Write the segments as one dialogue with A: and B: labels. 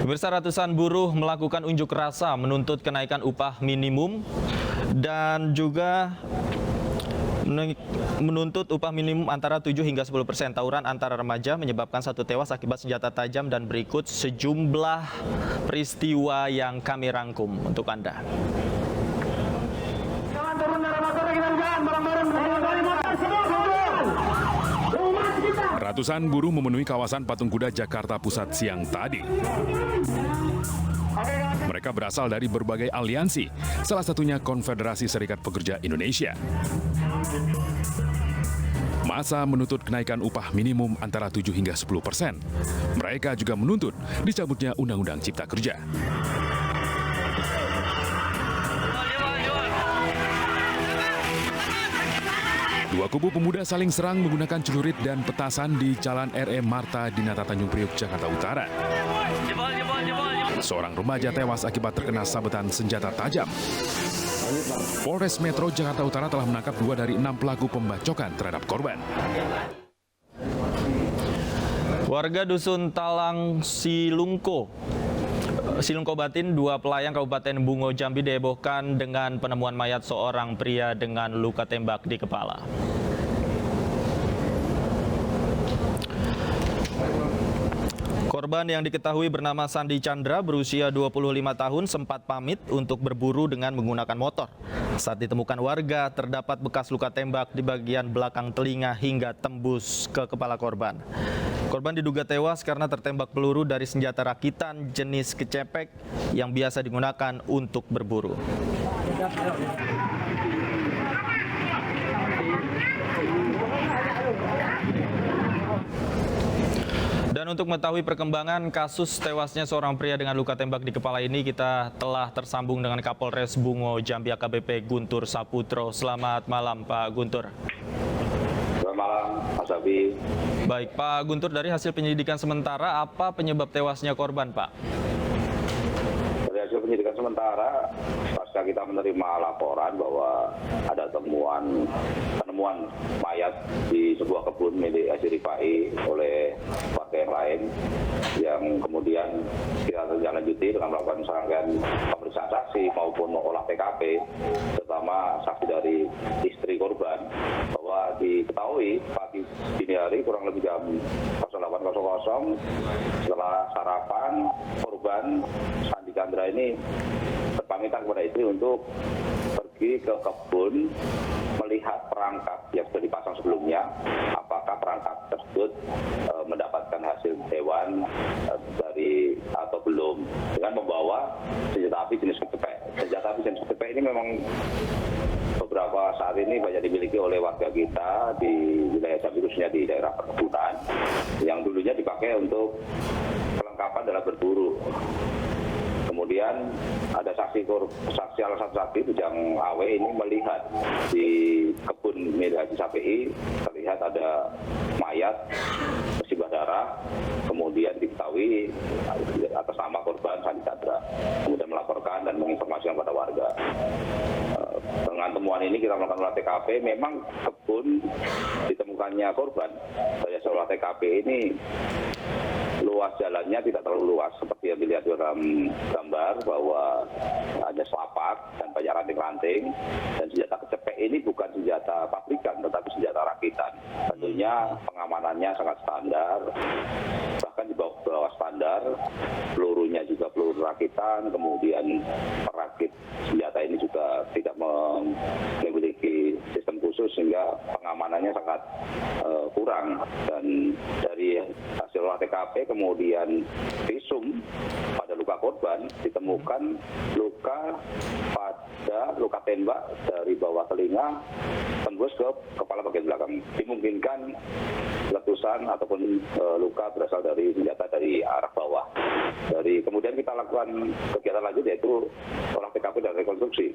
A: Pemirsa, ratusan buruh melakukan unjuk rasa menuntut kenaikan upah minimum dan juga menuntut upah minimum antara 7 hingga 10%. Tawuran antara remaja menyebabkan satu tewas akibat senjata tajam dan berikut sejumlah peristiwa yang kami rangkum untuk Anda.
B: Ratusan buruh memenuhi kawasan Patung Kuda Jakarta Pusat siang tadi. Mereka berasal dari berbagai aliansi, salah satunya Konfederasi Serikat Pekerja Indonesia. Massa menuntut kenaikan upah minimum antara 7 hingga 10%. Mereka juga menuntut dicabutnya Undang-Undang Cipta Kerja. Dua kubu pemuda saling serang menggunakan celurit dan petasan di Jalan R.E. Marta Dinata Tanjung Priok, Jakarta Utara. Seorang remaja tewas akibat terkena sabetan senjata tajam. Polres Metro Jakarta Utara telah menangkap 2 dari 6 pelaku pembacokan terhadap korban.
A: Warga Dusun Talang Silungko Batin, 2 pelayang Kabupaten Bungo Jambi dihebohkan dengan penemuan mayat seorang pria dengan luka tembak di kepala. Korban yang diketahui bernama Sandi Chandra berusia 25 tahun sempat pamit untuk berburu dengan menggunakan motor. Saat ditemukan warga, terdapat bekas luka tembak di bagian belakang telinga hingga tembus ke kepala korban. Korban diduga tewas karena tertembak peluru dari senjata rakitan jenis kecepek yang biasa digunakan untuk berburu. Dan untuk mengetahui perkembangan kasus tewasnya seorang pria dengan luka tembak di kepala ini, kita telah tersambung dengan Kapolres Bungo Jambi AKBP Guntur Saputro. Selamat malam, Pak Guntur.
C: Selamat malam, Mas Abi.
A: Baik, Pak Guntur, dari hasil penyelidikan sementara, apa penyebab tewasnya korban, Pak?
C: Dari hasil penyelidikan sementara, pasca kita menerima laporan bahwa ada penemuan mayat di sebuah kebun milik Haji Rifai oleh warga yang lain, yang kemudian kita lanjuti dengan melakukan serangkaian pemeriksaan saksi maupun olah TKP, terutama saksi dari istri korban, bahwa diketahui pagi dini hari kurang lebih jam 08.00 setelah sarapan, korban Sandi Chandra ini berpamitan kepada istri untuk pergi ke kebun melihat perangkap yang sudah dipasang sebelumnya, apakah perangkap tersebut mendapatkan hasil hewan dari atau belum, dengan membawa senjata api jenis kecepek. Senjata api jenis kecepek ini memang beberapa saat ini banyak dimiliki oleh warga kita di wilayah Jambi, khususnya di daerah perkebunan, yang dulunya dipakai untuk kelengkapan dalam berburu. Kemudian ada salah satu saksi Bujang Awe ini melihat di kebun milik Haji Sapi'i terlihat ada mayat bersimbah darah, kemudian diketahui atas nama korban Sandi Chandra, kemudian melaporkan dan menginformasikan pada warga. Dengan temuan ini kita melakukan olah TKP. Memang kebun ditemukannya korban dari hasil olah TKP ini luas jalannya tidak terlalu luas seperti yang dilihat dalam gambar, bahwa ada selapak dan banyak ranting-ranting, dan senjata kecepek ini bukan senjata pabrikan tetapi senjata rakitan. Tentunya pengamanannya sangat standar, bahkan di bawah standar. Pelurunya juga peluru rakitan, kemudian perakit senjata ini juga tidak memiliki sistem khusus sehingga pengamanannya sangat kurang. Dan dari hasil olah TKP kemudian visum pada luka korban ditemukan luka tembak dari bawah telinga tembus ke kepala bagian belakang. Dimungkinkan letusan ataupun luka berasal dari senjata dari arah bawah. Kemudian kita lakukan kegiatan lanjut, yaitu olah TKP dan rekonstruksi.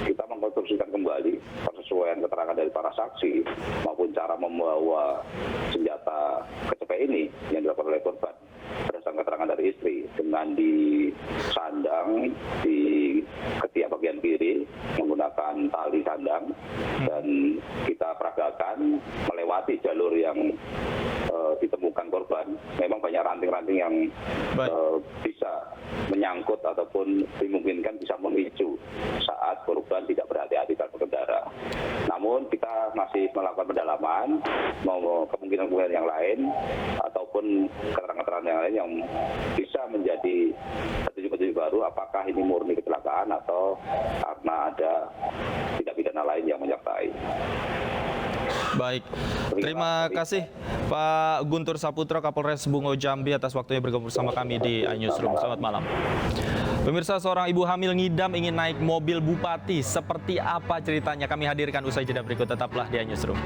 C: Kita mengkonstruksikan kembali persesuaian keterangan dari para saksi maupun cara membawa senjata kecepek ini yang dilakukan oleh korban berdasarkan keterangan dari istri, dengan disandang di ketiak bagian kiri menggunakan tali sandang, dan kita peragakan melewati melewati jalur yang ditemukan korban, memang banyak ranting-ranting yang bisa menyangkut ataupun dimungkinkan bisa memicu saat korban tidak berhati-hati dalam berkendara. Namun kita masih melakukan pendalaman, kemungkinan-kemungkinan yang lain ataupun keterangan-keterangan yang lain yang bisa menjadi petunjuk-petunjuk baru apakah ini murni kecelakaan atau karena ada tindak pidana lain yang menyertai.
A: Baik, terima kasih Pak Guntur Saputra, Kapolres Bungo Jambi atas waktunya bergabung bersama kami di iNewsroom. Selamat malam. Pemirsa, seorang ibu hamil ngidam ingin naik mobil bupati. Seperti apa ceritanya? Kami hadirkan usai jeda berikut. Tetaplah di iNewsroom.